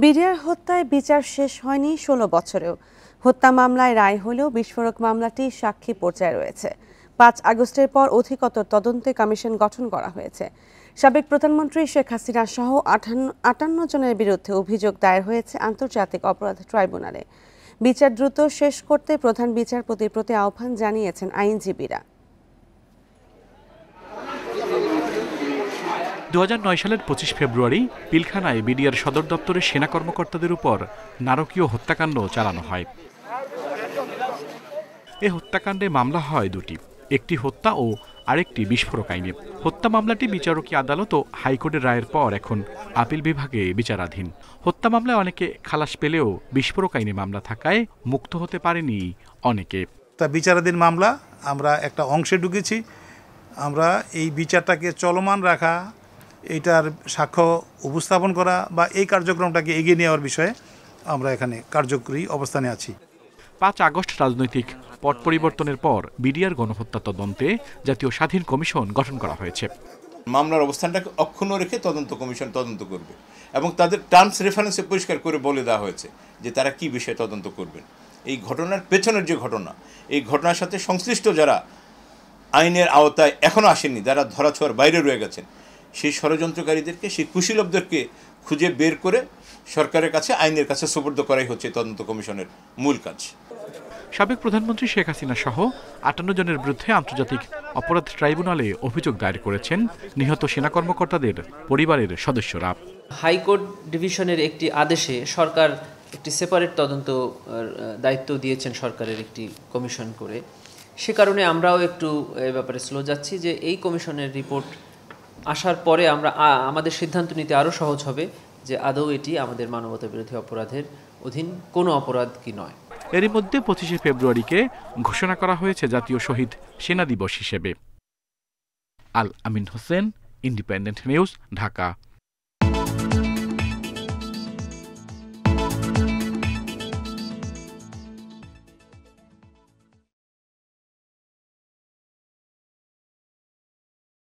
BDR হত্যায় বিচার শেষ হয়নি ১৬ বছরেও। হত্যা মামলায় রায় হলেও বিস্ফোরক মামলাটি সাক্ষী পর্যায়ে রয়েছে। ৫ আগস্টের পর অধিকতর তদন্তে কমিশন গঠন করা হয়েছে। সাবেক প্রধানমন্ত্রী শেখ হাসিনা সহ ৫৮ জনের বিরুদ্ধে অভিযোগ দায়ের হয়েছে আন্তর্জাতিক অপরাধ ট্রাইব্যুনালে। বিচার দ্রুত শেষ করতে প্রধান বিচারপতির প্রতি আহ্বান জানিয়েছেন আইনজীবীরা। ২০০৯ সালের ২৫ ফেব্রুয়ারি পিলখানায় বিডিআর সদর দপ্তরের সেনা কর্মকর্তাদের উপর নারকীয় হত্যাকাণ্ড চালানো হয়। এ হত্যাকাণ্ডে মামলা হয় দুটি, একটি হত্যা ও আরেকটি বিস্ফোরক আইনে। হত্যা মামলাটি বিচারকী আদালত ও হাইকোর্টের রায়ের পর এখন আপিল বিভাগে বিচারাধীন। হত্যা মামলায় অনেকে খালাস পেলেও বিস্ফোরক আইনে মামলা থাকায় মুক্ত হতে পারেনি অনেকে। তা বিচারাধীন মামলা আমরা একটা অংশে ঢুকেছি। আমরা এই বিচারটাকে চলমান রাখা, এইটার সাক্ষ্য উপস্থাপন করা বা এই কার্যক্রমটাকে এগিয়ে নেওয়ার বিষয়ে আমরা এখানে কার্যকরী অবস্থানে আছি। ৫ আগস্ট রাজনৈতিক পট পরিবর্তনের পর বিডিআর গণহত্যা তদন্তে জাতীয় স্বাধীন কমিশন গঠন করা হয়েছে। মামলার অবস্থানটাকে অক্ষুণ্ণ রেখে তদন্ত কমিশন তদন্ত করবে এবং তাদের টার্মস রেফারেন্সে পরিষ্কার করে বলে দেওয়া হয়েছে যে তারা কি বিষয়ে তদন্ত করবেন। এই ঘটনার পেছনের যে ঘটনা, এই ঘটনার সাথে সংশ্লিষ্ট যারা আইনের আওতায় এখনও আসেননি, যারা ধরাছোঁয়ার বাইরে রয়ে গেছেন, সেই ষড়যন্ত্রকারীদেরকে, সেই কুশীলবদেরকে খুঁজে বের করে সরকারের কাছে, আইনের কাছে সুপর্দ করাই হচ্ছে তদন্ত কমিশনের মূল কাজ। সাবেক প্রধানমন্ত্রী শেখ হাসিনা সহ ৫৮ জনের বিরুদ্ধে আন্তর্জাতিক অপরাধ ট্রাইব্যুনালে অভিযোগ দায়ের করেছেন নিহত সেনা কর্মকর্তাদের পরিবারের সদস্যরা। হাইকোর্ট ডিভিশনের একটি আদেশে সরকার একটি সেপারেট তদন্ত দায়িত্ব দিয়েছেন সরকারের একটি কমিশন করে। সে কারণে আমরাও একটু এ ব্যাপারে স্লো যাচ্ছি যে এই কমিশনের রিপোর্ট আসার পরে আমাদের সিদ্ধান্ত নিতে আরও সহজ হবে যে আদৌ এটি আমাদের মানবতা বিরোধী অপরাধের অধীন কোনো অপরাধ কি নয়। এরই মধ্যে ২৫ ফেব্রুয়ারিকে ঘোষণা করা হয়েছে জাতীয় শহীদ সেনা দিবস হিসেবে। আল আমিন হোসেন, ইন্ডিপেন্ডেন্ট নিউজ, ঢাকা।